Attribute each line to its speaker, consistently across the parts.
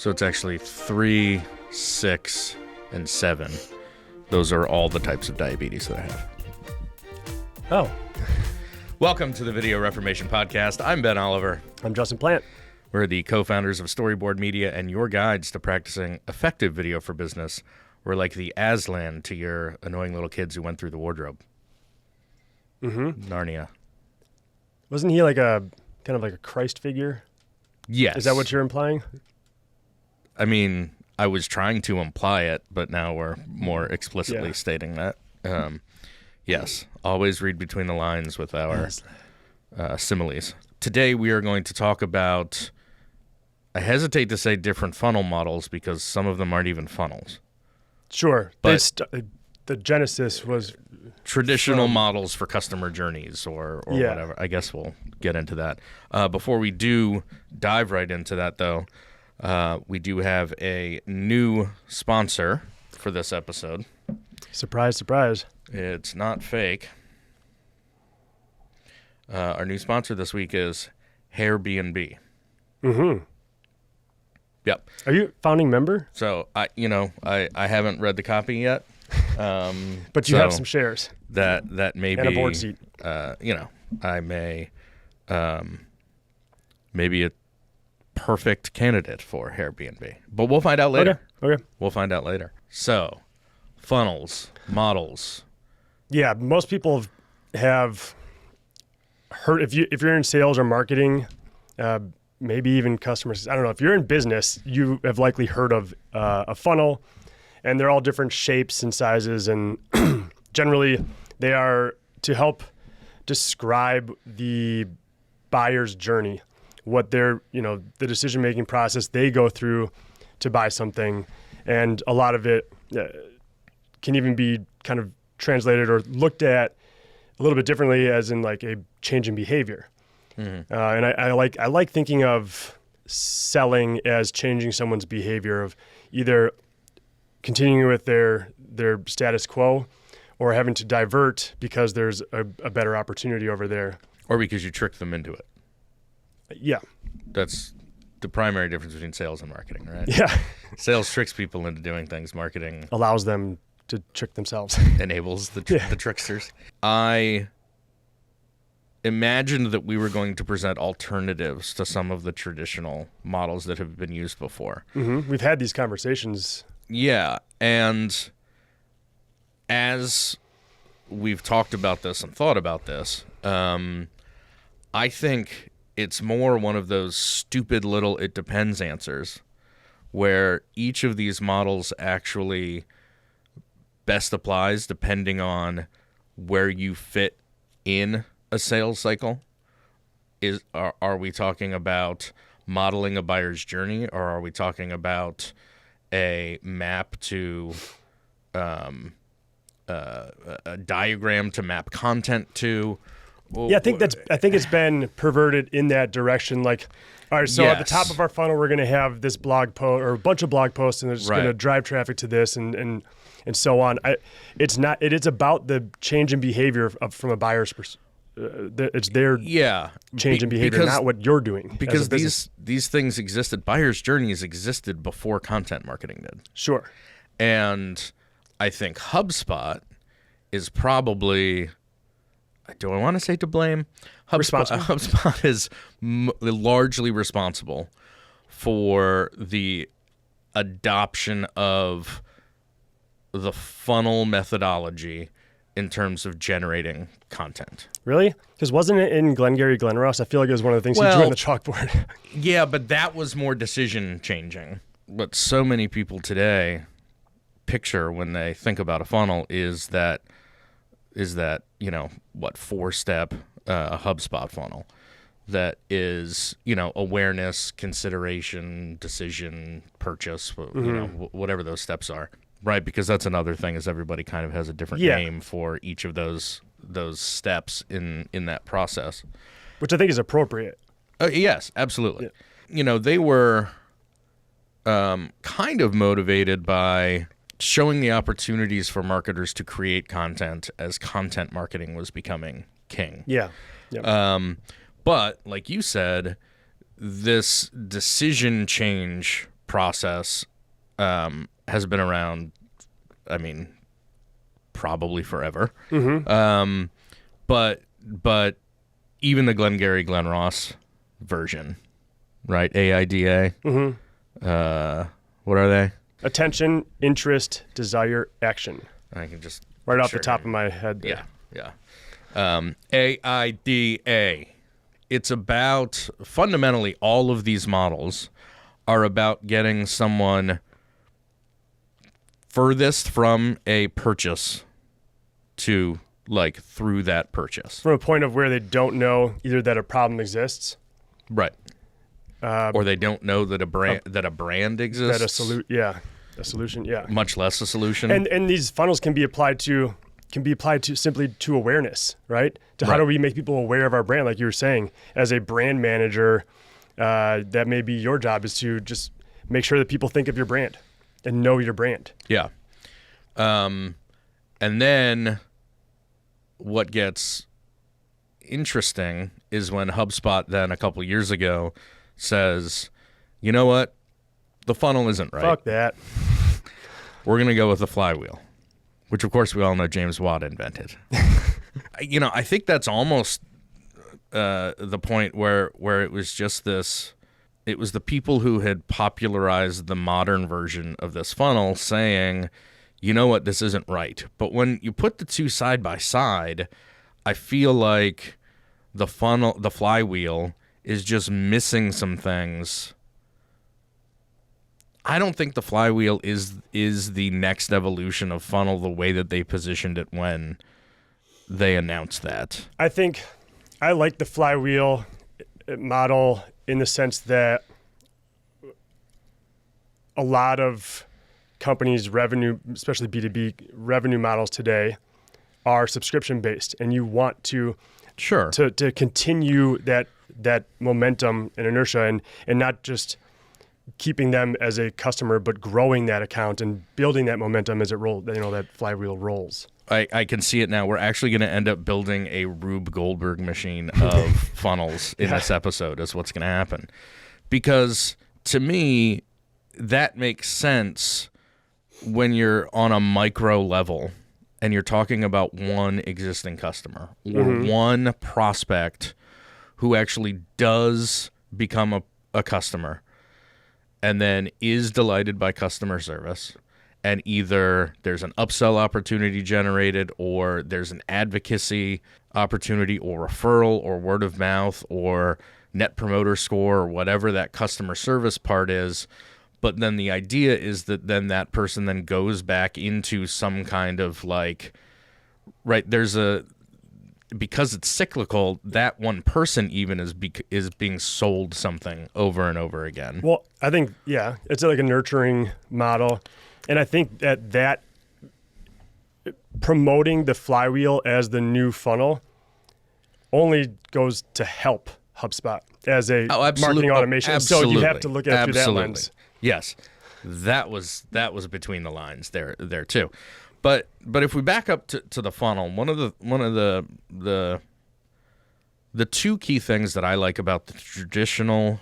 Speaker 1: So it's actually 3, 6, and 7. Those are all the types of diabetes that I have.
Speaker 2: Oh.
Speaker 1: Welcome to the Video Reformation Podcast. I'm Ben Oliver.
Speaker 2: I'm Justin Plant.
Speaker 1: We're the co-founders of Storyboard Media and your guides to practicing effective video for business. We're like the Aslan to your annoying little kids who went through the wardrobe.
Speaker 2: Mm-hmm.
Speaker 1: Narnia.
Speaker 2: Wasn't he like a kind of like a Christ figure?
Speaker 1: Yes.
Speaker 2: Is that what you're implying?
Speaker 1: I mean, I was trying to imply it, but now we're more explicitly stating that. Yes, always read between the lines with our similes. Today we are going to talk about, I hesitate to say different funnel models because some of them aren't even funnels.
Speaker 2: Sure.
Speaker 1: But
Speaker 2: the genesis was
Speaker 1: traditional models for customer journeys or whatever. I guess we'll get into that. Before we do dive right into that, though, we do have a new sponsor for this episode.
Speaker 2: Surprise, surprise.
Speaker 1: It's not fake. Our new sponsor this week is Hairbnb.
Speaker 2: Mm-hmm.
Speaker 1: Yep.
Speaker 2: Are you a founding member?
Speaker 1: So I haven't read the copy yet.
Speaker 2: But you have some shares.
Speaker 1: That may
Speaker 2: and
Speaker 1: be
Speaker 2: a board seat.
Speaker 1: I may maybe a perfect candidate for Airbnb. But we'll find out later.
Speaker 2: Okay.
Speaker 1: We'll find out later. So, funnels, models.
Speaker 2: Yeah, most people have heard if you're in sales or marketing, maybe even customers. I don't know. If you're in business, you have likely heard of a funnel, and they're all different shapes and sizes, and generally they are to help describe the buyer's journey, what their, the decision-making process they go through to buy something. And a lot of it can even be kind of translated or looked at a little bit differently as in like a change in behavior. Mm-hmm. And I like thinking of selling as changing someone's behavior of either continuing with their status quo or having to divert because there's a better opportunity over there.
Speaker 1: Or because you trick them into it.
Speaker 2: Yeah.
Speaker 1: That's the primary difference between sales and marketing, right?
Speaker 2: Yeah.
Speaker 1: Sales tricks people into doing things. Marketing
Speaker 2: allows them to trick themselves.
Speaker 1: Enables the tricksters. I imagined that we were going to present alternatives to some of the traditional models that have been used before.
Speaker 2: Mm-hmm. We've had these conversations.
Speaker 1: Yeah, and as we've talked about this and thought about this, I think it's more one of those stupid little it depends answers where each of these models actually best applies depending on where you fit in a sales cycle. Are we talking about modeling a buyer's journey, or are we talking about a map to a diagram to map content to?
Speaker 2: Yeah, I think it's been perverted in that direction. Like, all right, so at the top of our funnel, we're going to have this blog post or a bunch of blog posts, and it's going to drive traffic to this and so on. It is about the change in behavior from a buyer's perspective. It's their change in behavior, not what you're doing.
Speaker 1: Because these things existed. Buyer's journeys existed before content marketing did.
Speaker 2: Sure.
Speaker 1: And I think HubSpot is probably, do I want to say to blame? HubSpot is largely responsible for the adoption of the funnel methodology in terms of generating content.
Speaker 2: Really? Because wasn't it in Glengarry Glen Ross? I feel like it was one of the things he drew on the chalkboard.
Speaker 1: Yeah, but that was more decision changing. What so many people today picture when they think about a funnel is that 4-step HubSpot funnel that is, awareness, consideration, decision, purchase, whatever those steps are. Right, because that's another thing is everybody kind of has a different name for each of those steps in that process.
Speaker 2: Which I think is appropriate.
Speaker 1: Yes, absolutely. Yeah. They were kind of motivated by showing the opportunities for marketers to create content as content marketing was becoming king.
Speaker 2: Yeah.
Speaker 1: But like you said, this decision change process has been around, I mean, probably forever. But even the Glengarry Glen Ross version, right? AIDA. What are they?
Speaker 2: Attention, interest, desire, action.
Speaker 1: I can just
Speaker 2: right off the top of my head there.
Speaker 1: Yeah. AIDA. It's about, fundamentally, all of these models are about getting someone furthest from a purchase to, like, through that purchase.
Speaker 2: From a point of where they don't know either that a problem exists.
Speaker 1: Right. Or they don't know that a brand exists.
Speaker 2: That a solution, yeah.
Speaker 1: Much less a solution.
Speaker 2: And these funnels can be applied to simply to awareness, right? To how do we make people aware of our brand, like you were saying. As a brand manager, that may be your job, is to just make sure that people think of your brand and know your brand.
Speaker 1: Yeah. And then what gets interesting is when HubSpot then a couple years ago says, you know what? The funnel isn't right.
Speaker 2: Fuck that.
Speaker 1: We're going to go with the flywheel, which of course we all know James Watt invented. I think that's almost the point where it was just this, it was the people who had popularized the modern version of this funnel saying, you know what, this isn't right. But when you put the two side by side, I feel like the flywheel is just missing some things. I don't think the flywheel is the next evolution of funnel the way that they positioned it when they announced that.
Speaker 2: I think I like the flywheel model in the sense that a lot of companies' revenue, especially B2B revenue models today, are subscription based, and you want to continue that momentum and inertia, and not just keeping them as a customer, but growing that account and building that momentum as it rolls. That flywheel rolls.
Speaker 1: I can see it now. We're actually going to end up building a Rube Goldberg machine of funnels in this episode is what's going to happen. Because to me, that makes sense when you're on a micro level and you're talking about one existing customer or one prospect who actually does become a customer and then is delighted by customer service, and either there's an upsell opportunity generated, or there's an advocacy opportunity, or referral, or word of mouth, or net promoter score, or whatever that customer service part is. But then the idea is that then that person then goes back into some kind of like, right, because it's cyclical, that one person even is being sold something over and over again.
Speaker 2: Well, I think, it's like a nurturing model. And I think that promoting the flywheel as the new funnel only goes to help HubSpot as a marketing automation. So you have to look at it through that lens.
Speaker 1: Yes, that was between the lines there too. But if we back up to the funnel, one of the two key things that I like about the traditional,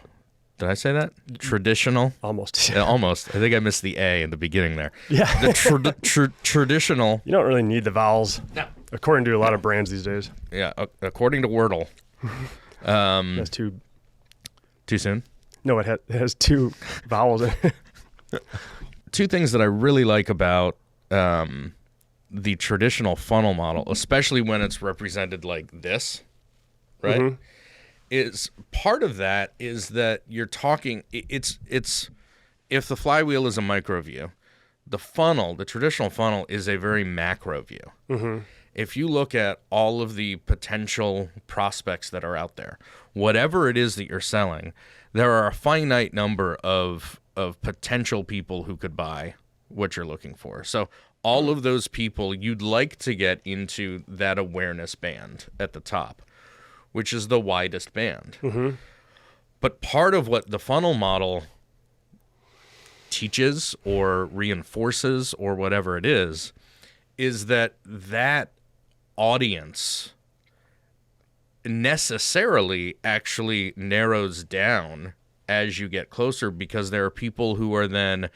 Speaker 1: did I say that? Traditional?
Speaker 2: Almost.
Speaker 1: Almost. I think I missed the A in the beginning there.
Speaker 2: Yeah.
Speaker 1: The traditional.
Speaker 2: You don't really need the vowels.
Speaker 1: No.
Speaker 2: According to a lot of brands these days.
Speaker 1: Yeah, according to Wordle.
Speaker 2: That's too
Speaker 1: soon?
Speaker 2: No, it has two vowels in it.
Speaker 1: Two things that I really like about the traditional funnel model, especially when it's represented like this, right? Is part of that is that you're talking, it's if the flywheel is a micro view, the traditional funnel is a very macro view. If you look at all of the potential prospects that are out there, whatever it is that you're selling, there are a finite number of potential people who could buy what you're looking for. So all of those people, you'd like to get into that awareness band at the top, which is the widest band. But part of what the funnel model teaches or reinforces or whatever it is that audience necessarily actually narrows down as you get closer, because there are people who are then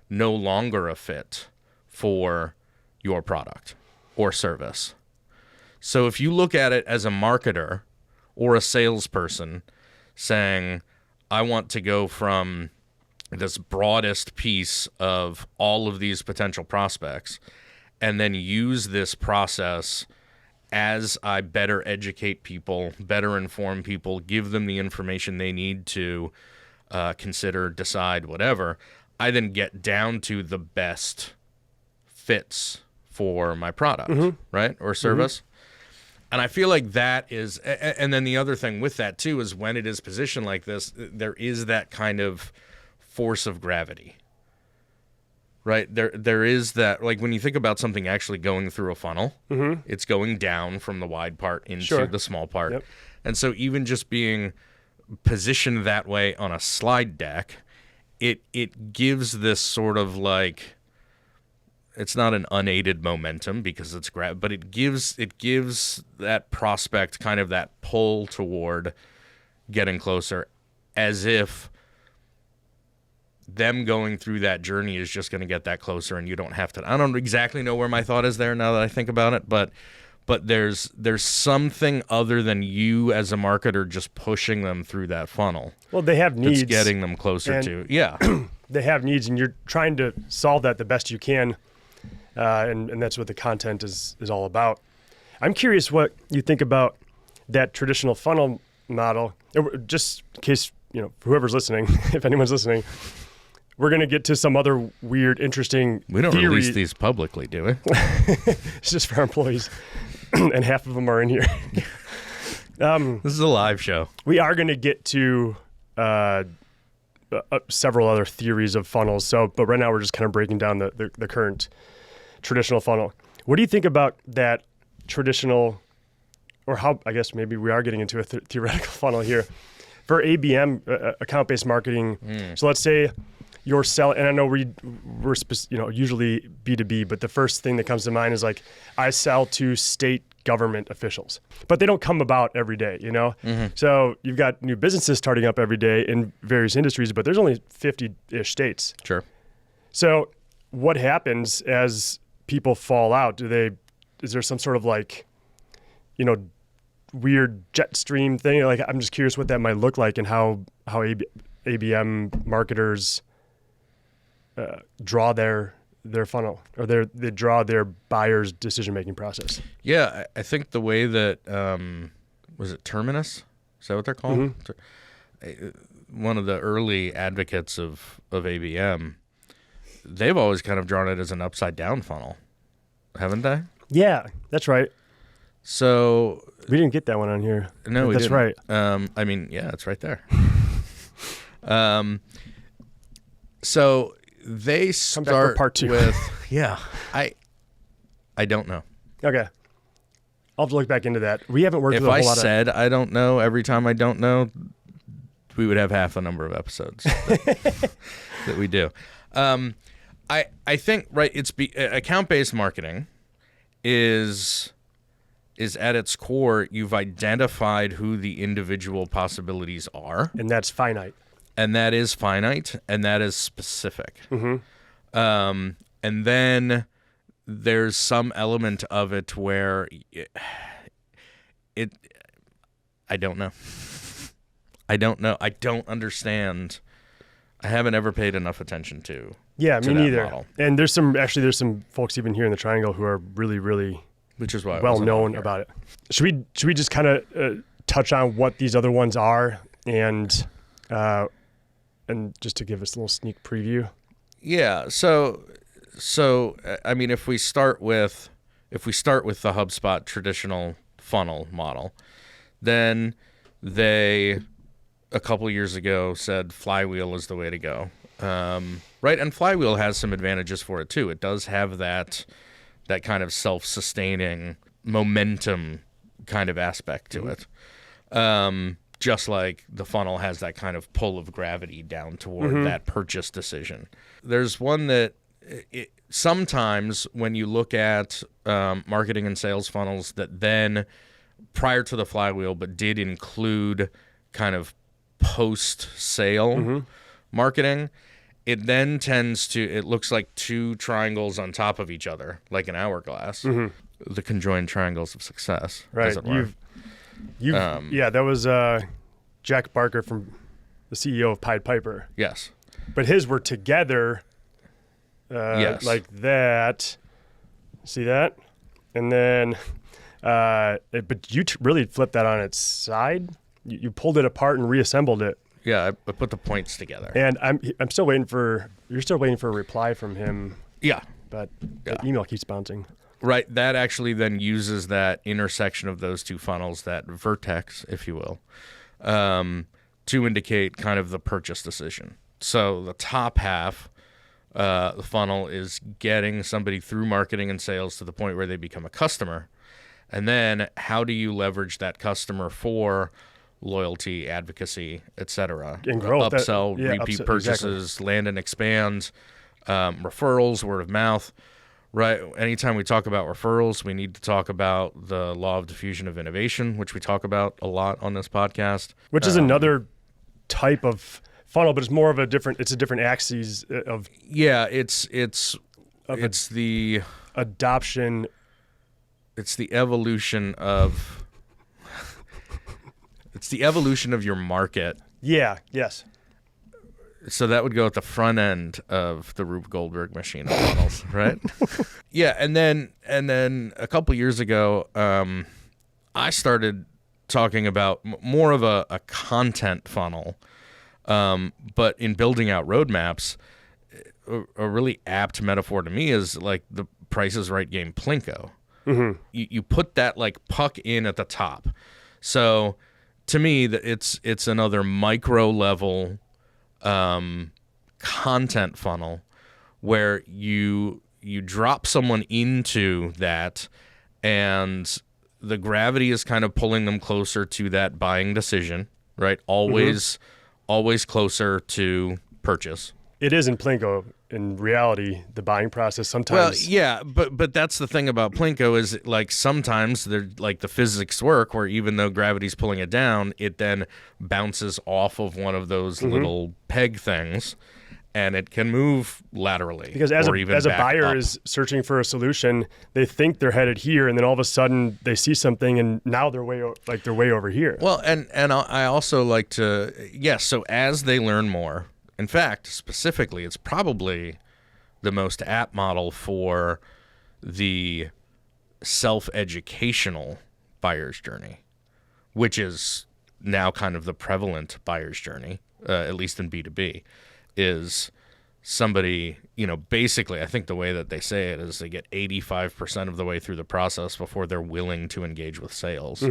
Speaker 1: no longer a fit for your product or service. So if you look at it as a marketer or a salesperson saying, I want to go from this broadest piece of all of these potential prospects and then use this process as I better educate people, better inform people, give them the information they need to consider, decide, whatever, I then get down to the best fits for my product, right, or service. And I feel like that is, and then the other thing with that too is when it is positioned like this, there is that kind of force of gravity, right? There is that, like when you think about something actually going through a funnel, it's going down from the wide part into the small part. Yep. And so even just being positioned that way on a slide deck, it gives this sort of like, it's not an unaided momentum because it's but it gives that prospect kind of that pull toward getting closer, as if them going through that journey is just going to get that closer, and you don't have to. I don't exactly know where my thought is there now that I think about it, but there's something other than you as a marketer just pushing them through that funnel.
Speaker 2: Well, they have needs.
Speaker 1: That's getting them closer to,
Speaker 2: they have needs, and you're trying to solve that the best you can. And that's what the content is all about. I'm curious what you think about that traditional funnel model. Just in case, whoever's listening, if anyone's listening, we're going to get to some other weird, interesting
Speaker 1: We don't
Speaker 2: theory.
Speaker 1: release these publicly, do we?
Speaker 2: It's just for our employees, and half of them are in here.
Speaker 1: This is a live show.
Speaker 2: We are going to get to several other theories of funnels. But right now we're just kind of breaking down the current traditional funnel. What do you think about that traditional, or how, I guess maybe we are getting into a theoretical funnel here, for ABM, account-based marketing? So let's say you're selling, and I know we're usually B2B, but the first thing that comes to mind is like, I sell to state government officials, but they don't come about every day, So you've got new businesses starting up every day in various industries, but there's only 50-ish states.
Speaker 1: Sure.
Speaker 2: So what happens as people fall out? Is there some sort of like, weird jet stream thing? Like, I'm just curious what that might look like, and how ABM marketers draw their funnel, or they draw their buyers' decision-making process.
Speaker 1: Yeah, I think the way that, was it Terminus? Is that what they're called? One of the early advocates of ABM, they've always kind of drawn it as an upside-down funnel, haven't they? Yeah,
Speaker 2: that's right.
Speaker 1: So
Speaker 2: we didn't get that one on here.
Speaker 1: No,
Speaker 2: that's
Speaker 1: didn't.
Speaker 2: Right.
Speaker 1: I mean, yeah, it's right there. So they start
Speaker 2: Come back for part 2.
Speaker 1: with I don't know.
Speaker 2: Okay, I'll have to look back into that. We haven't worked with a whole lot of...
Speaker 1: If I said I don't know every time I don't know, we would have half the number of episodes that we do. I think, right, it's account-based marketing is at its core, you've identified who the individual possibilities are.
Speaker 2: And that's finite.
Speaker 1: And that is finite, and that is specific. And then there's some element of it where I don't know. I don't understand. I haven't ever paid enough attention to.
Speaker 2: Yeah, me neither.
Speaker 1: Model.
Speaker 2: And there's some folks even here in the Triangle who are really, really,
Speaker 1: which is why
Speaker 2: well known about it. Should we just kind of touch on what these other ones are, and just to give us a little sneak preview?
Speaker 1: Yeah. So I mean, if we start with the HubSpot traditional funnel model, then they a couple years ago said flywheel is the way to go. Right, and flywheel has some advantages for it too. It does have that kind of self-sustaining momentum kind of aspect to it. Just like the funnel has that kind of pull of gravity down toward that purchase decision. There's one that sometimes when you look at marketing and sales funnels that then prior to the flywheel but did include kind of post-sale marketing, it then tends to, it looks like two triangles on top of each other, like an hourglass. The conjoined triangles of success,
Speaker 2: Right.
Speaker 1: as it were.
Speaker 2: Yeah, that was Jack Barker, from the CEO of Pied Piper.
Speaker 1: Yes.
Speaker 2: But his were together,
Speaker 1: Yes.
Speaker 2: like that. See that? And then, but you really flipped that on its side. You pulled it apart and reassembled it.
Speaker 1: Yeah, I put the points together.
Speaker 2: And I'm still waiting for, you're still waiting for a reply from him.
Speaker 1: Yeah.
Speaker 2: But the email keeps bouncing.
Speaker 1: Right. That actually then uses that intersection of those two funnels, that vertex, if you will, to indicate kind of the purchase decision. So the top half, the funnel, is getting somebody through marketing and sales to the point where they become a customer. And then how do you leverage that customer for loyalty, advocacy, etc.,
Speaker 2: And growth.
Speaker 1: upsell, repeat purchases, exactly. Land and expand, referrals, word of mouth. Right. Anytime we talk about referrals, we need to talk about the law of diffusion of innovation, which we talk about a lot on this podcast.
Speaker 2: Which is another type of funnel, but it's more of a different axis of.
Speaker 1: Yeah, it's the
Speaker 2: adoption.
Speaker 1: It's the evolution of. It's the evolution of your market.
Speaker 2: Yeah. Yes.
Speaker 1: So that would go at the front end of the Rube Goldberg machine of funnels, right? Yeah, and then a couple years ago, I started talking about more of a content funnel, but in building out roadmaps, a really apt metaphor to me is like the Price is Right game Plinko. You put that like puck in at the top. So to me, that it's another micro level content funnel where you drop someone into that, and the gravity is kind of pulling them closer to that buying decision, right? Always closer to purchase.
Speaker 2: It is in Plinko. In reality, the buying process sometimes.
Speaker 1: Well, yeah, but that's the thing about Plinko is like sometimes they're like the physics work where even though gravity's pulling it down, it then bounces off of one of those little peg things, and it can move laterally.
Speaker 2: Because as a buyer is searching for a solution, they think they're headed here, and then all of a sudden they see something, and now they're way over here.
Speaker 1: Well, and I also like to so as they learn more. In fact, specifically, it's probably the most apt model for the self-educational buyer's journey, which is now kind of the prevalent buyer's journey, at least in B2B, is somebody, basically, I think the way that they say it is they get 85% of the way through the process before they're willing to engage with sales.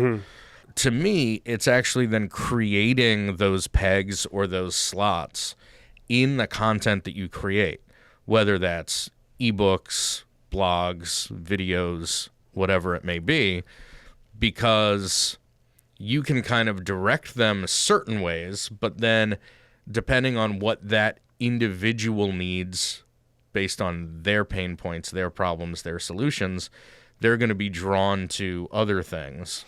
Speaker 1: To me, it's actually then creating those pegs or those slots in the content that you create, whether that's ebooks, blogs, videos, whatever it may be, because you can kind of direct them certain ways, but then depending on what that individual needs based on their pain points, their problems, their solutions, they're going to be drawn to other things.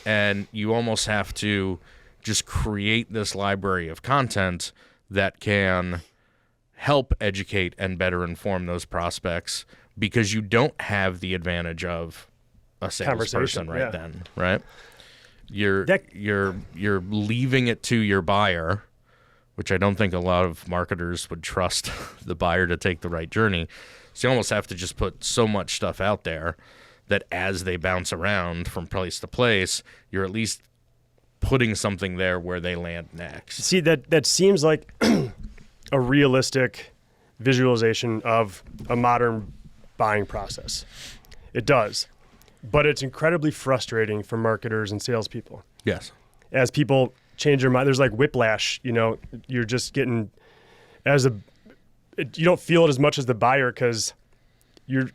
Speaker 1: And you almost have to just create this library of content that can help educate and better inform those prospects, because you don't have the advantage of a salesperson right then, right? You're leaving it to your buyer, which I don't think a lot of marketers would trust the buyer to take the right journey. So you almost have to just put so much stuff out there that as they bounce around from place to place, you're at least putting something there where they land next.
Speaker 2: See, that seems like a realistic visualization of a modern buying process. It does. But it's incredibly frustrating for marketers and salespeople.
Speaker 1: Yes.
Speaker 2: As people change their mind, there's like whiplash, you're just getting, you don't feel it as much as the buyer because you're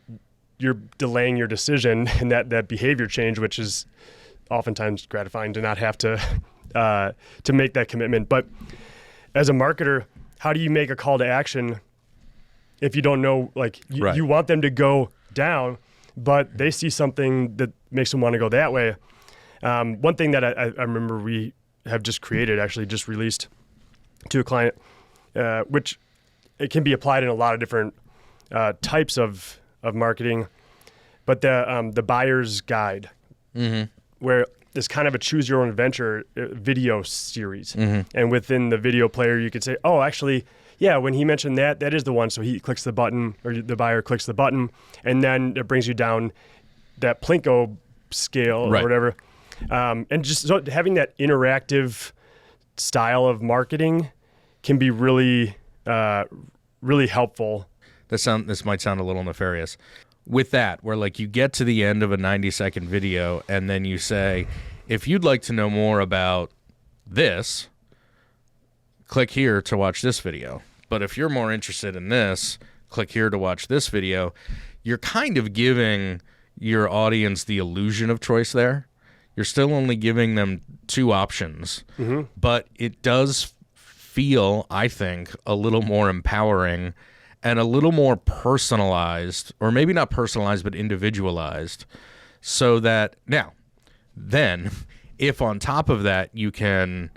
Speaker 2: delaying your decision and that behavior change, which is oftentimes gratifying to not have to make that commitment. But as a marketer, how do you make a call to action if you don't know, you want them to go down, but they see something that makes them want to go that way? One thing that I remember we have just created, actually just released to a client, which it can be applied in a lot of different types of marketing. But the buyer's guide, where it's kind of a choose your own adventure video series. And within the video player, you could say, oh, actually, yeah, when he mentioned that is the one. So he clicks the button, or the buyer clicks the button, and then it brings you down that Plinko scale or whatever. And just so having that interactive style of marketing can be really, really helpful.
Speaker 1: This might sound a little nefarious. With that, where like you get to the end of a 90-second video and then you say, if you'd like to know more about this, click here to watch this video. But if you're more interested in this, click here to watch this video. You're kind of giving your audience the illusion of choice there. You're still only giving them two options, but it does feel, I think, a little more empowering and a little more personalized, or maybe not personalized, but individualized, so that now, then, if on top of that you can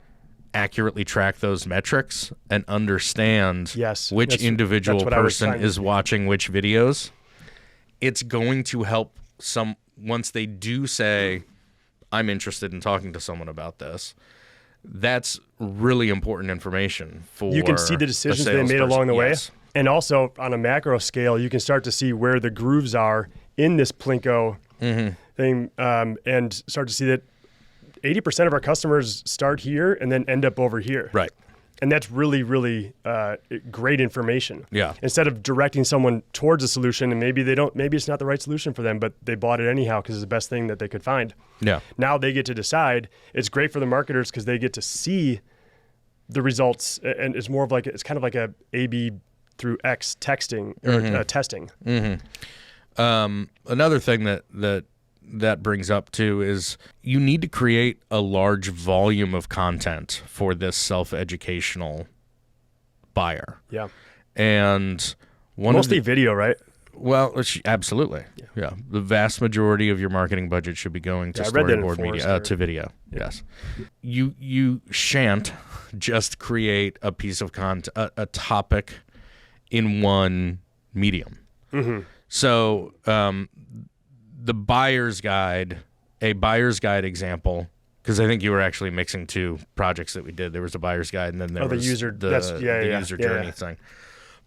Speaker 1: accurately track those metrics and understand which individual person is watching which videos, it's going to help once they do say, I'm interested in talking to someone about this. That's really important information for
Speaker 2: you can see the decisions they made along the way. And also on a macro scale, you can start to see where the grooves are in this Plinko thing, and start to see that 80% of our customers start here and then end up over here.
Speaker 1: Right.
Speaker 2: And that's really, really great information.
Speaker 1: Yeah.
Speaker 2: Instead of directing someone towards a solution, and maybe it's not the right solution for them, but they bought it anyhow because it's the best thing that they could find.
Speaker 1: Yeah.
Speaker 2: Now they get to decide. It's great for the marketers because they get to see the results, and it's more of like, it's kind of like a A/B through X texting or testing.
Speaker 1: Another thing that brings up too is you need to create a large volume of content for this self-educational buyer.
Speaker 2: Yeah.
Speaker 1: And
Speaker 2: mostly video, right?
Speaker 1: Well, absolutely. Yeah. The vast majority of your marketing budget should be going to storyboard media, to video. Yeah. Yes. You shan't just create a piece of content, a topic in one medium. So, the buyer's guide, a buyer's guide example, because I think you were actually mixing two projects that we did. There was a buyer's guide, and then there was the user journey thing.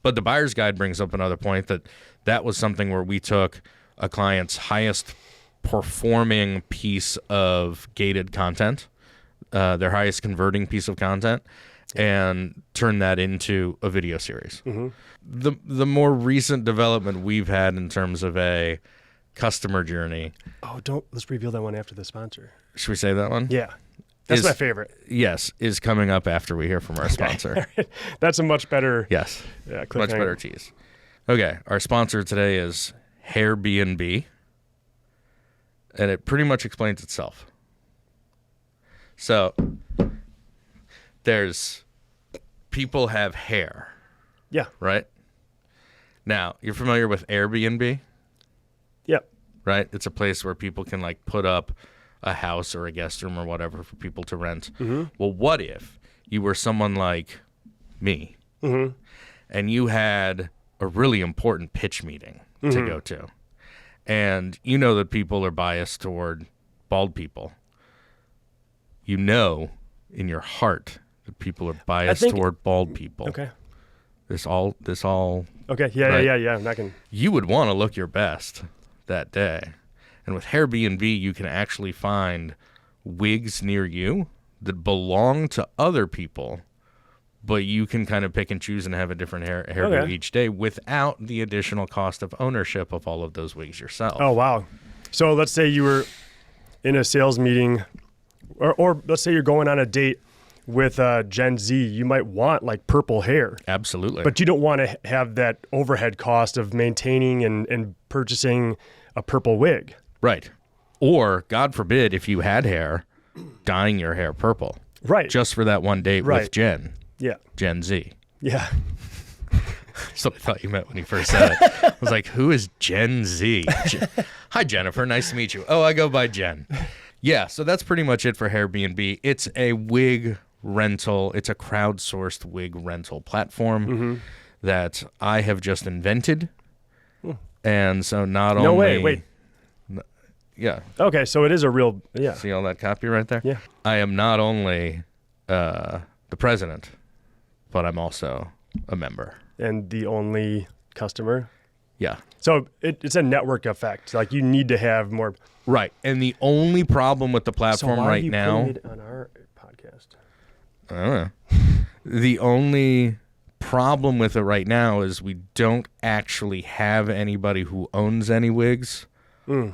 Speaker 1: But the buyer's guide brings up another point that was something where we took a client's highest performing piece of gated content, their highest converting piece of content, and turn that into a video series. The more recent development we've had in terms of a customer journey.
Speaker 2: Oh, let's reveal that one after the sponsor.
Speaker 1: Should we say that one?
Speaker 2: Yeah. That's my favorite.
Speaker 1: Yes, is coming up after we hear from our sponsor.
Speaker 2: That's a much better.
Speaker 1: Yes. Much better tease. Okay, our sponsor today is Hairbnb, and it pretty much explains itself. So, people have hair.
Speaker 2: Yeah.
Speaker 1: Right? Now, you're familiar with Airbnb?
Speaker 2: Yep.
Speaker 1: Right? It's a place where people can like put up a house or a guest room or whatever for people to rent. Well, what if you were someone like me and you had a really important pitch meeting to go to, and you know that people are biased toward bald people. You know in your heart that people are biased toward bald people.
Speaker 2: Okay.
Speaker 1: This all.
Speaker 2: Okay. Yeah.
Speaker 1: Right?
Speaker 2: Yeah. I'm not gonna.
Speaker 1: You would want to look your best that day, and with Hairbnb, you can actually find wigs near you that belong to other people, but you can kind of pick and choose and have a different hairdo each day without the additional cost of ownership of all of those wigs yourself.
Speaker 2: Oh wow! So let's say you were in a sales meeting, or let's say you're going on a date with Gen Z. You might want like purple hair.
Speaker 1: Absolutely.
Speaker 2: But you don't want to have that overhead cost of maintaining and purchasing a purple wig.
Speaker 1: Right. Or, God forbid, if you had hair, dyeing your hair purple.
Speaker 2: Right.
Speaker 1: Just for that one date with Gen.
Speaker 2: Yeah.
Speaker 1: Gen Z.
Speaker 2: Yeah.
Speaker 1: That's what I thought you meant when you first said it. I was like, who is Gen Z? Hi, Jennifer. Nice to meet you. Oh, I go by Jen. Yeah, so that's pretty much it for Hairbnb. It's a wig rental. It's a crowdsourced wig rental platform that I have just invented. And so not only...
Speaker 2: No way, wait.
Speaker 1: Yeah.
Speaker 2: Okay, so it is a real... Yeah.
Speaker 1: See all that copy right there?
Speaker 2: Yeah.
Speaker 1: I am not only the president, but I'm also a member.
Speaker 2: And the only customer?
Speaker 1: Yeah.
Speaker 2: So it's a network effect. Like you need to have more...
Speaker 1: Right. And the only problem with the platform right now...
Speaker 2: So why are you putting it on our podcast?
Speaker 1: I don't know. The only problem with it right now is we don't actually have anybody who owns any wigs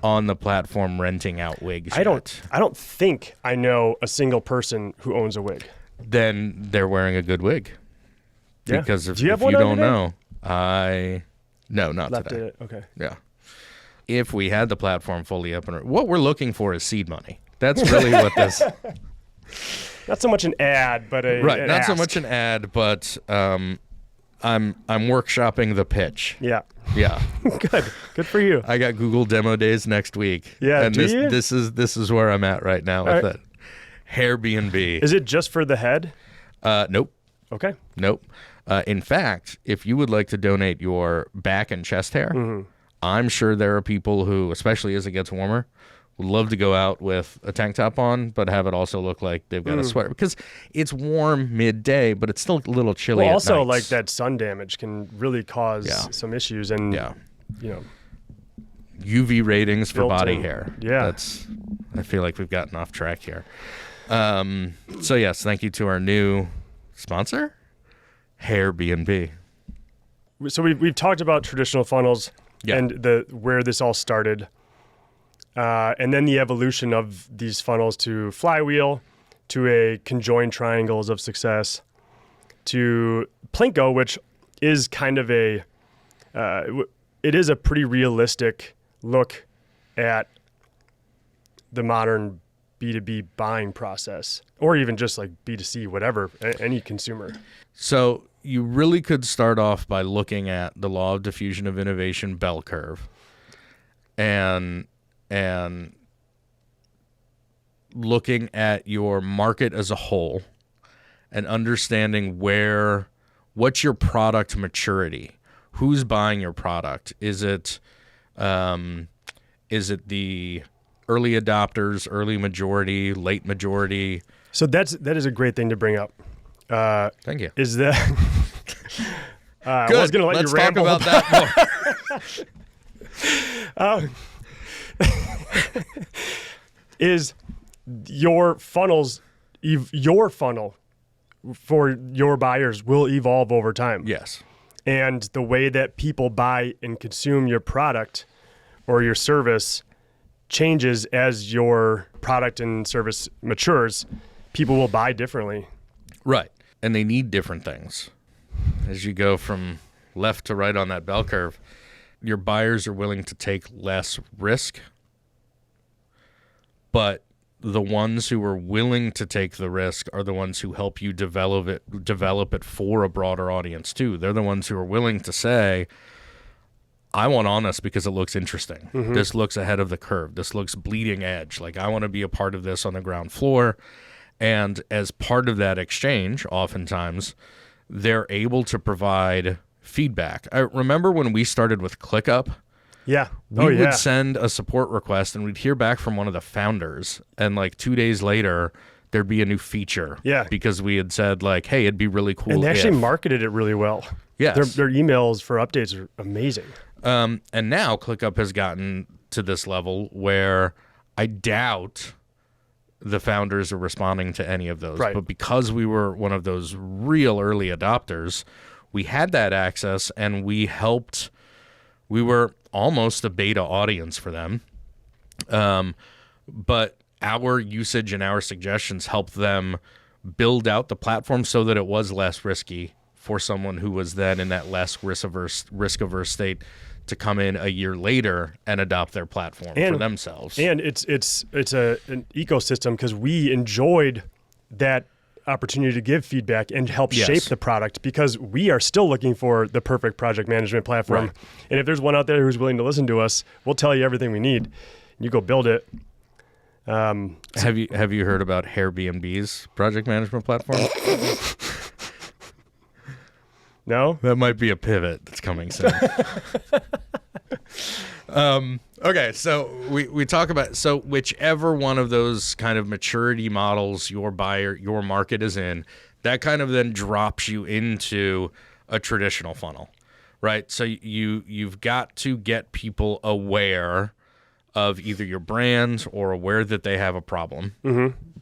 Speaker 1: on the platform renting out wigs.
Speaker 2: I don't think I know a single person who owns a wig.
Speaker 1: Then they're wearing a good wig.
Speaker 2: Yeah.
Speaker 1: Because if
Speaker 2: Do you
Speaker 1: you
Speaker 2: have one
Speaker 1: don't
Speaker 2: on
Speaker 1: know, no, not
Speaker 2: Left
Speaker 1: today.
Speaker 2: it. Okay.
Speaker 1: Yeah. If we had the platform fully up and what we're looking for is seed money. That's really what this.
Speaker 2: Not so much an ad, but a
Speaker 1: Right.
Speaker 2: an
Speaker 1: Not so
Speaker 2: ask.
Speaker 1: much an ad, but I'm workshopping the pitch.
Speaker 2: Yeah.
Speaker 1: Yeah.
Speaker 2: Good for you.
Speaker 1: I got Google demo days next week.
Speaker 2: Yeah,
Speaker 1: And
Speaker 2: do you?
Speaker 1: this is where I'm at right now with it. Hairbnb.
Speaker 2: Is it just for the head?
Speaker 1: Nope.
Speaker 2: Okay.
Speaker 1: Nope. In fact, if you would like to donate your back and chest hair, I'm sure there are people who, especially as it gets warmer, would love to go out with a tank top on, but have it also look like they've got a sweater. Because it's warm midday, but it's still a little chilly
Speaker 2: Well,
Speaker 1: at
Speaker 2: also,
Speaker 1: nights.
Speaker 2: like that sun damage can really cause some issues. And, you know,
Speaker 1: UV ratings for body
Speaker 2: Built-in.
Speaker 1: hair.
Speaker 2: Yeah.
Speaker 1: I feel like we've gotten off track here. So, yes, thank you to our new sponsor, Hairbnb.
Speaker 2: so we've talked about traditional funnels and where this all started. And then the evolution of these funnels to flywheel, to a conjoined triangles of success, to Plinko, which is kind of it is a pretty realistic look at the modern B2B buying process, or even just like B2C, whatever, any consumer.
Speaker 1: So you really could start off by looking at the law of diffusion of innovation bell curve and looking at your market as a whole and understanding what's your product maturity, who's buying your product. Is it the early adopters, early majority, late majority?
Speaker 2: So that is a great thing to bring up.
Speaker 1: Thank you.
Speaker 2: Is that I
Speaker 1: Good.
Speaker 2: was going to let
Speaker 1: Let's
Speaker 2: you ramble
Speaker 1: talk about that more.
Speaker 2: Is your funnels, your funnel for your buyers will evolve over time.
Speaker 1: Yes.
Speaker 2: And the way that people buy and consume your product or your service changes as your product and service matures. People will buy differently.
Speaker 1: Right. And they need different things. As you go from left to right on that bell curve, your buyers are willing to take less risk, but the ones who are willing to take the risk are the ones who help you develop it for a broader audience too. They're the ones who are willing to say, I want on this because it looks interesting.
Speaker 2: Mm-hmm.
Speaker 1: This looks ahead of the curve. This looks bleeding edge. Like, I want to be a part of this on the ground floor. And as part of that exchange, oftentimes, they're able to provide feedback. I remember when we started with ClickUp,
Speaker 2: Yeah.
Speaker 1: we would send a support request and we'd hear back from one of the founders. And like 2 days later, there'd be a new feature.
Speaker 2: Yeah.
Speaker 1: Because we had said like, hey, it'd be really cool.
Speaker 2: And they actually
Speaker 1: if.
Speaker 2: marketed it really well.
Speaker 1: Yes.
Speaker 2: Their emails for updates are amazing.
Speaker 1: And now ClickUp has gotten to this level where I doubt the founders are responding to any of those.
Speaker 2: Right.
Speaker 1: But because we were one of those real early adopters, we had that access and we were almost a beta audience for them. But our usage and our suggestions helped them build out the platform so that it was less risky for someone who was then in that less risk-averse state to come in a year later and adopt their platform for themselves.
Speaker 2: And it's an ecosystem because we enjoyed that opportunity to give feedback and help shape the product because we are still looking for the perfect project management platform.
Speaker 1: Right.
Speaker 2: And if there's one out there who's willing to listen to us, we'll tell you everything we need. You go build it.
Speaker 1: Have you heard about Hairbnb's project management platform?
Speaker 2: No?
Speaker 1: That might be a pivot that's coming soon. Okay, so we talk about, so whichever one of those kind of maturity models your market is in, that kind of then drops you into a traditional funnel, right? So you've got to get people aware of either your brand or aware that they have a problem,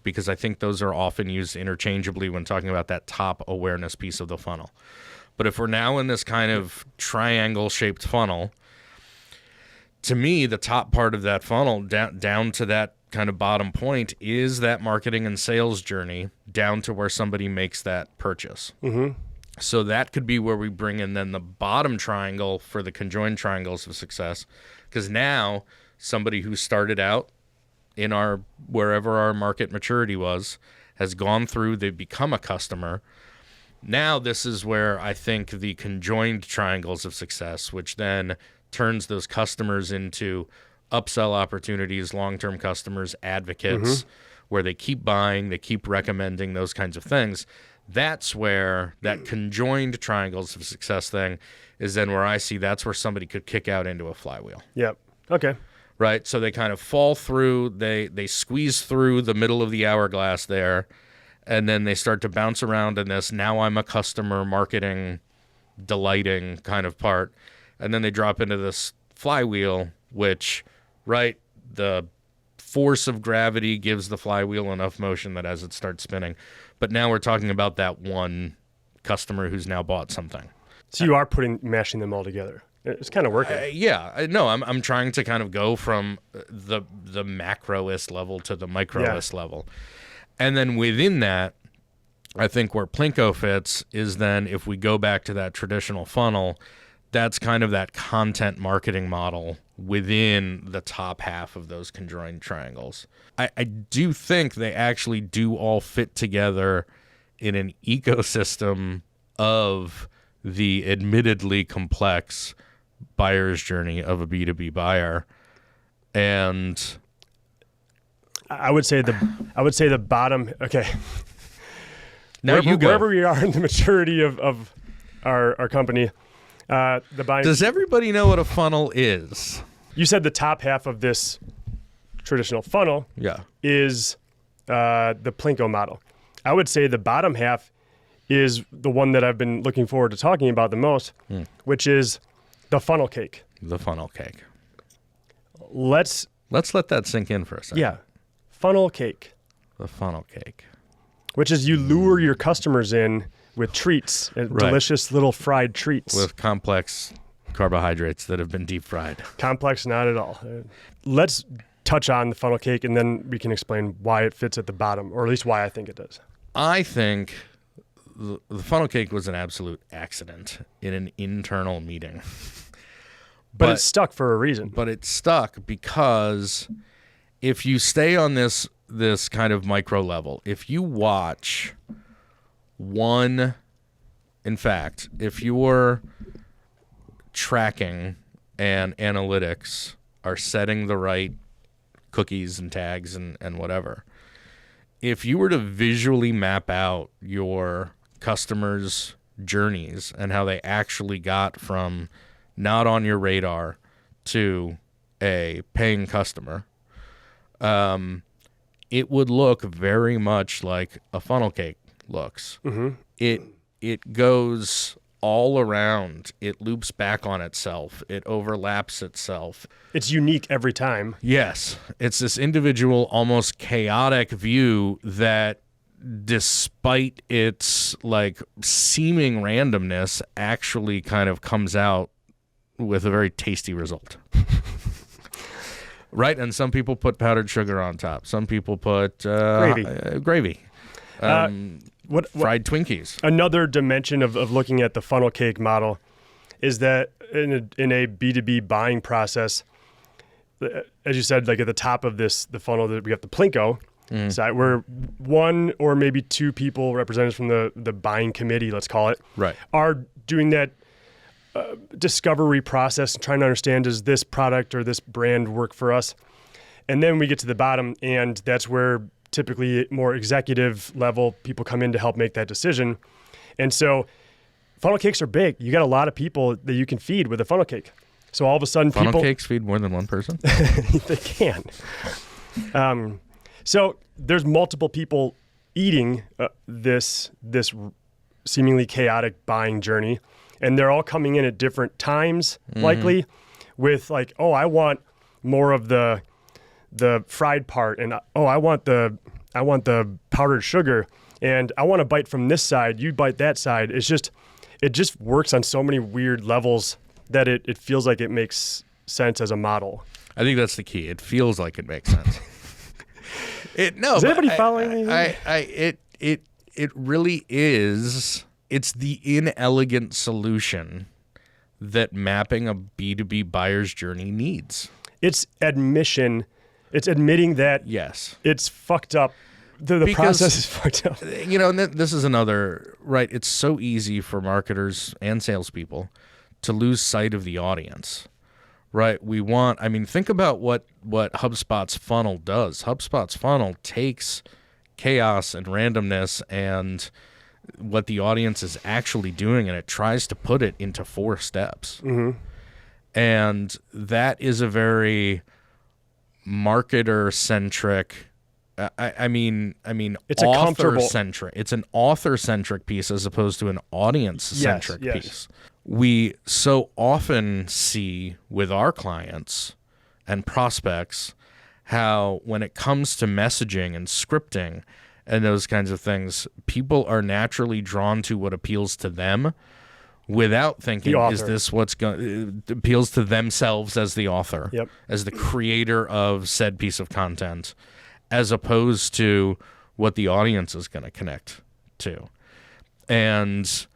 Speaker 1: because I think those are often used interchangeably when talking about that top awareness piece of the funnel. But if we're now in this kind of triangle-shaped funnel, to me, the top part of that funnel, down to that kind of bottom point, is that marketing and sales journey down to where somebody makes that purchase. So that could be where we bring in then the bottom triangle for the conjoined triangles of success, because now somebody who started out in wherever our market maturity was has gone through, they've become a customer. Now this is where I think the conjoined triangles of success, which then turns those customers into upsell opportunities, long-term customers, advocates, where they keep buying, they keep recommending, those kinds of things. That's where that conjoined triangles of success thing is then where I see that's where somebody could kick out into a flywheel.
Speaker 2: Yep. Okay.
Speaker 1: Right? So they kind of fall through, they squeeze through the middle of the hourglass there, and then they start to bounce around in this, now I'm a customer marketing, delighting kind of part. And then they drop into this flywheel, which, right, the force of gravity gives the flywheel enough motion that as it starts spinning. But now we're talking about that one customer who's now bought something.
Speaker 2: So you are mashing them all together. It's kind of working.
Speaker 1: I'm trying to kind of go from the macroist level to the microist level. And then within that, I think where Plinko fits is then if we go back to that traditional funnel, that's kind of that content marketing model within the top half of those conjoined triangles. I do think they actually do all fit together in an ecosystem of the admittedly complex buyer's journey of a B2B buyer. And
Speaker 2: I would say the bottom. Okay.
Speaker 1: Now you go.
Speaker 2: Wherever we are in the maturity of our company, the buying.
Speaker 1: Does everybody know what a funnel is?
Speaker 2: You said the top half of this traditional funnel is the Plinko model. I would say the bottom half is the one that I've been looking forward to talking about the most, which is the funnel cake.
Speaker 1: The funnel cake.
Speaker 2: Let's
Speaker 1: let that sink in for a second.
Speaker 2: Yeah. Funnel cake.
Speaker 1: The funnel cake.
Speaker 2: Which is you lure your customers in with treats, delicious little fried treats.
Speaker 1: With complex carbohydrates that have been deep fried.
Speaker 2: Complex, not at all. Let's touch on the funnel cake, and then we can explain why it fits at the bottom, or at least why I think it does.
Speaker 1: I think the funnel cake was an absolute accident in an internal meeting.
Speaker 2: But it stuck for a reason.
Speaker 1: But it stuck because if you stay on this kind of micro level, if you watch if your tracking and analytics are setting the right cookies and tags and whatever, if you were to visually map out your customers' journeys and how they actually got from not on your radar to a paying customer, it would look very much like a funnel cake looks. It goes all around. It loops back on itself. It overlaps itself.
Speaker 2: It's unique every time.
Speaker 1: Yes. It's this individual, almost chaotic view that, despite its like seeming randomness, actually kind of comes out with a very tasty result. Right? And some people put powdered sugar on top. Some people put gravy. Fried Twinkies.
Speaker 2: Another dimension of looking at the funnel cake model is that in a B2B buying process, as you said, like at the top of the funnel, that we have the Plinko side, where one or maybe two people, representatives from the buying committee, let's call it, are doing that discovery process and trying to understand, does this product or this brand work for us? And then we get to the bottom, and that's where typically more executive level people come in to help make that decision. And so funnel cakes are big. You got a lot of people that you can feed with a funnel cake. So all of a sudden
Speaker 1: Funnel cakes feed more than one person?
Speaker 2: They can. So there's multiple people eating this seemingly chaotic buying journey, and they're all coming in at different times, likely, with like, oh, I want more of the fried part, and I want the powdered sugar, and I want to bite from this side, you bite that side. It just works on so many weird levels that it feels like it makes sense as a model.
Speaker 1: I think that's the key. It feels like it makes sense.
Speaker 2: Is anybody following me?
Speaker 1: It really is. It's the inelegant solution that mapping a B2B buyer's journey needs.
Speaker 2: It's admission. It's admitting that
Speaker 1: yes,
Speaker 2: it's fucked up. The process is fucked up.
Speaker 1: You know, and this is another, right? It's so easy for marketers and salespeople to lose sight of the audience. Right. Think about what HubSpot's funnel does. HubSpot's funnel takes chaos and randomness and what the audience is actually doing, and it tries to put it into 4 steps.
Speaker 2: Mm-hmm.
Speaker 1: And that is a very marketer-centric, it's author-centric. It's an author-centric piece as opposed to an audience-centric piece. We so often see with our clients and prospects how when it comes to messaging and scripting and those kinds of things, people are naturally drawn to what appeals to them without thinking, is this what's going appeals to themselves as the author, as the creator of said piece of content, as opposed to what the audience is going to connect to. And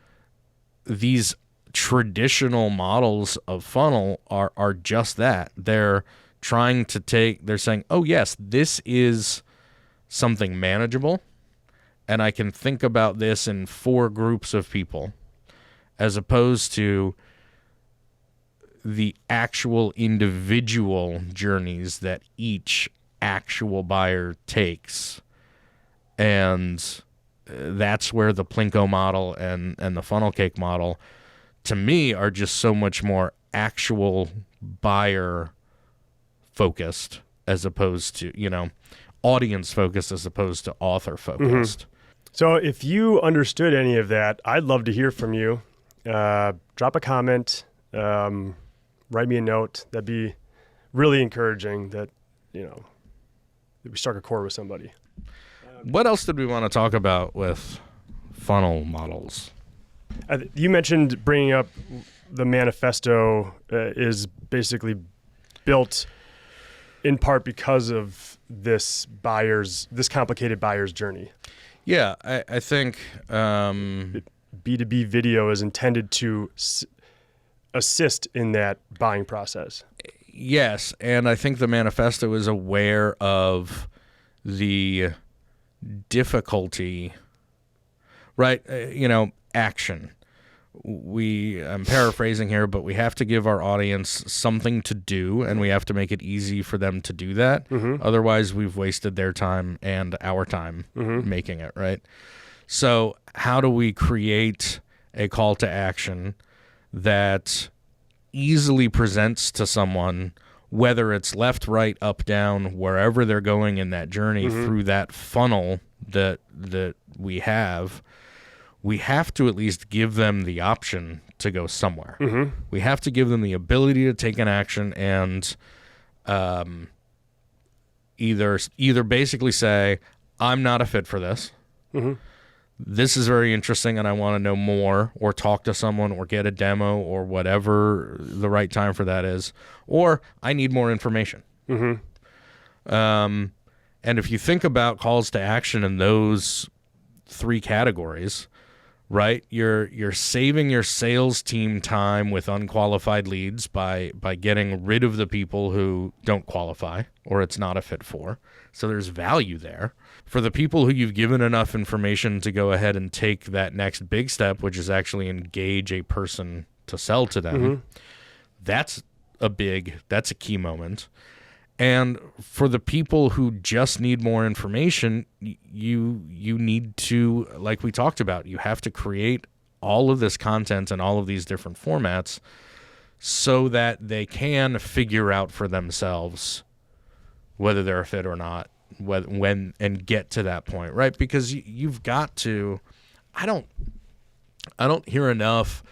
Speaker 1: these traditional models of funnel are just that. They're saying, oh yes, this is something manageable, and I can think about this in 4 groups of people, as opposed to the actual individual journeys that each actual buyer takes. And that's where the Plinko model and the funnel cake model, to me, are just so much more actual buyer focused as opposed to, audience focused as opposed to author focused.
Speaker 2: Mm-hmm. So if you understood any of that, I'd love to hear from you. Drop a comment, write me a note. That'd be really encouraging that we struck a chord with somebody.
Speaker 1: What else did we want to talk about with funnel models?
Speaker 2: You mentioned bringing up the manifesto is basically built in part because of this complicated buyer's journey.
Speaker 1: Yeah, I think
Speaker 2: B2B video is intended to assist in that buying process.
Speaker 1: Yes, and I think the manifesto is aware of the difficulty, right? Action. I'm paraphrasing here, but we have to give our audience something to do, and we have to make it easy for them to do that. Mm-hmm. Otherwise, we've wasted their time and our time making it, right? So how do we create a call to action that easily presents to someone, whether it's left, right, up, down, wherever they're going in that journey through that funnel that we have to at least give them the option to go somewhere. Mm-hmm. We have to give them the ability to take an action and either basically say, I'm not a fit for this. Mm-hmm. This is very interesting and I want to know more, or talk to someone or get a demo or whatever the right time for that is, or I need more information. Mm-hmm. And if you think about calls to action in those 3 categories, right, you're saving your sales team time with unqualified leads by getting rid of the people who don't qualify or it's not a fit for. So there's value there. For the people who you've given enough information to go ahead and take that next big step, which is actually engage a person to sell to them, that's a key moment. And for the people who just need more information, you need to, like we talked about, you have to create all of this content in all of these different formats so that they can figure out for themselves whether they're a fit or not, when and get to that point, right? Because you've got to. I don't hear enough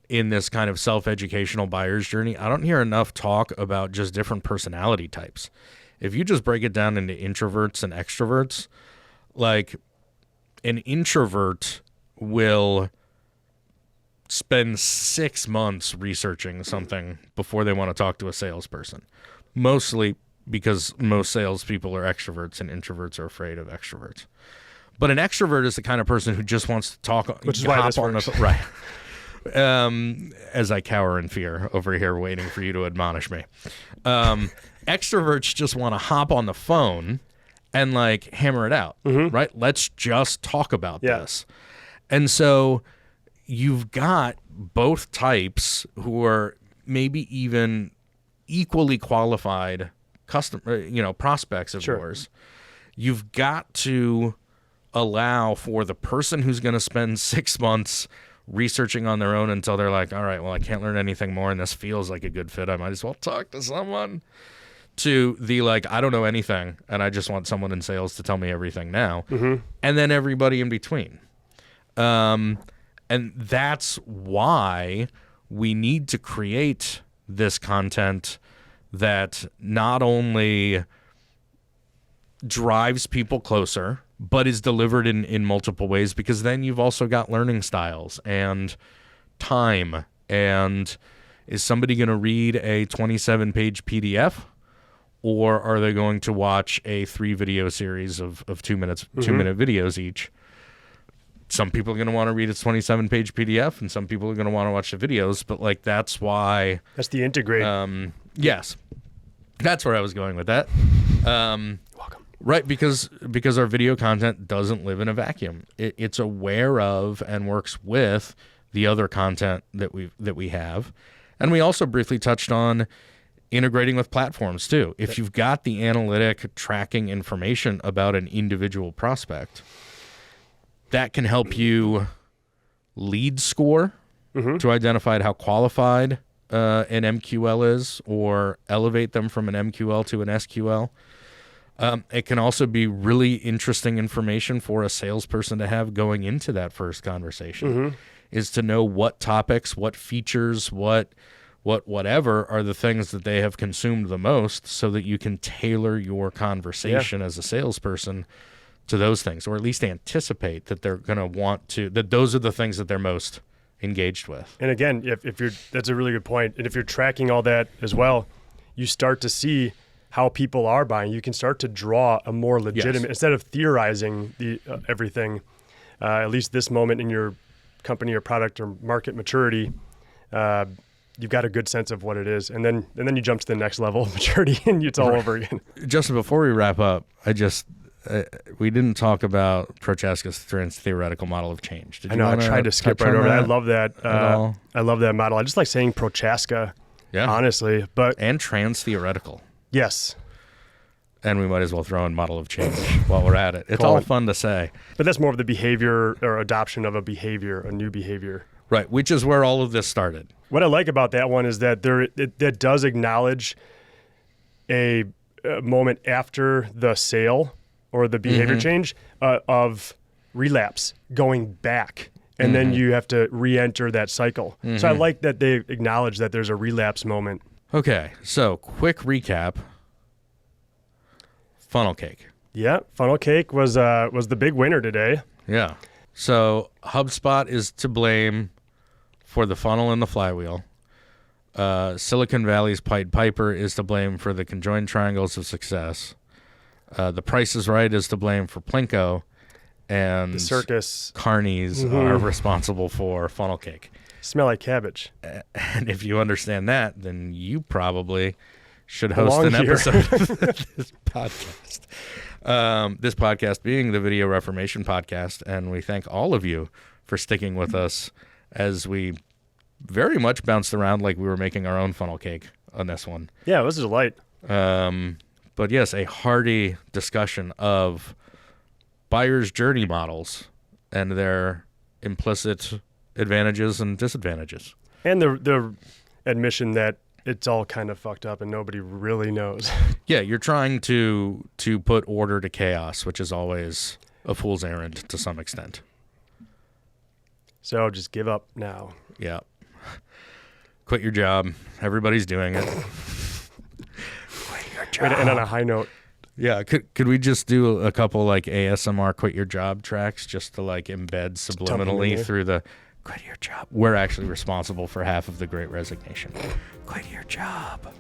Speaker 1: in this kind of self-educational buyer's journey. I don't hear enough talk about just different personality types. If you just break it down into introverts and extroverts, like an introvert will spend 6 months researching something before they want to talk to a salesperson, mostly because most salespeople are extroverts and introverts are afraid of extroverts. But an extrovert is the kind of person who just wants to talk,
Speaker 2: which is why this works.
Speaker 1: Right. As I cower in fear over here waiting for you to admonish me. Extroverts just want to hop on the phone and like hammer it out, right? Let's just talk about this. And so you've got both types who are maybe even equally qualified prospects of yours. You've got to allow for the person who's going to spend 6 months researching on their own until they're like, all right, well, I can't learn anything more and this feels like a good fit, I might as well talk to someone, to the like, I don't know anything and I just want someone in sales to tell me everything now. And then everybody in between. And that's why we need to create this content that not only drives people closer, but is delivered in multiple ways, because then you've also got learning styles and time. And is somebody going to read a 27-page PDF, or are they going to watch a 3-video series of 2 minute videos each? Some people are going to want to read a 27-page PDF, and some people are going to want to watch the videos. But like, that's why.
Speaker 2: That's the integrate.
Speaker 1: Yes, that's where I was going with that.
Speaker 2: Welcome.
Speaker 1: Right, because our video content doesn't live in a vacuum. It's aware of and works with the other content that we have. And we also briefly touched on integrating with platforms too. If you've got the analytic tracking information about an individual prospect, that can help you lead score to identify how qualified an MQL is, or elevate them from an MQL to an SQL. It can also be really interesting information for a salesperson to have going into that first conversation, is to know what topics, what features, whatever are the things that they have consumed the most, so that you can tailor your conversation as a salesperson to those things, or at least anticipate that they're going to want to, that those are the things that they're most engaged with.
Speaker 2: And again, if you're, that's a really good point. And if you're tracking all that as well, you start to see how people are buying. You can start to draw a more legitimate, instead of theorizing the everything, at least this moment in your company or product or market maturity, you've got a good sense of what it is. And then you jump to the next level of maturity and it's all over again.
Speaker 1: Justin, before we wrap up, we didn't talk about Prochaska's transtheoretical model of change.
Speaker 2: I know, I tried to skip right over that. I love that. I love that model. I just like saying Prochaska, honestly.
Speaker 1: And transtheoretical.
Speaker 2: Yes.
Speaker 1: And we might as well throw in model of change while we're at it. It's all fun to say.
Speaker 2: But that's more of the behavior or adoption of a behavior, a new behavior.
Speaker 1: Right, which is where all of this started.
Speaker 2: What I like about that one is that it does acknowledge a moment after the sale or the behavior change of relapse, going back. And then you have to re-enter that cycle. So I like that they acknowledge that there's a relapse moment.
Speaker 1: Okay, so quick recap. Funnel cake.
Speaker 2: Yeah, funnel cake was the big winner today.
Speaker 1: Yeah. So HubSpot is to blame for the funnel and the flywheel. Silicon Valley's Pied Piper is to blame for the conjoined triangles of success. The Price is Right is to blame for Plinko. And
Speaker 2: the circus
Speaker 1: carnies are responsible for funnel cake.
Speaker 2: Smell like cabbage.
Speaker 1: And if you understand that, then you probably should host an episode of this podcast. This podcast being the Video Reformation podcast, and we thank all of you for sticking with us as we very much bounced around like we were making our own funnel cake on this one.
Speaker 2: Yeah, it was a delight.
Speaker 1: But yes, a hearty discussion of buyer's journey models and their implicit advantages and disadvantages.
Speaker 2: And the admission that it's all kind of fucked up and nobody really knows.
Speaker 1: Yeah, you're trying to put order to chaos, which is always a fool's errand to some extent.
Speaker 2: So just give up now.
Speaker 1: Yeah. Quit your job. Everybody's doing it. Quit your job.
Speaker 2: And on a high note.
Speaker 1: Yeah, could we just do a couple like ASMR quit your job tracks just to like embed subliminally through the quit your job? We're actually responsible for half of the Great Resignation. Quit your job.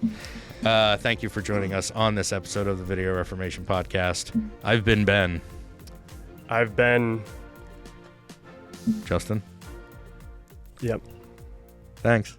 Speaker 1: Thank you for joining us on this episode of the Video Reformation Podcast. I've been Ben.
Speaker 2: I've been
Speaker 1: Justin.
Speaker 2: Yep.
Speaker 1: Thanks.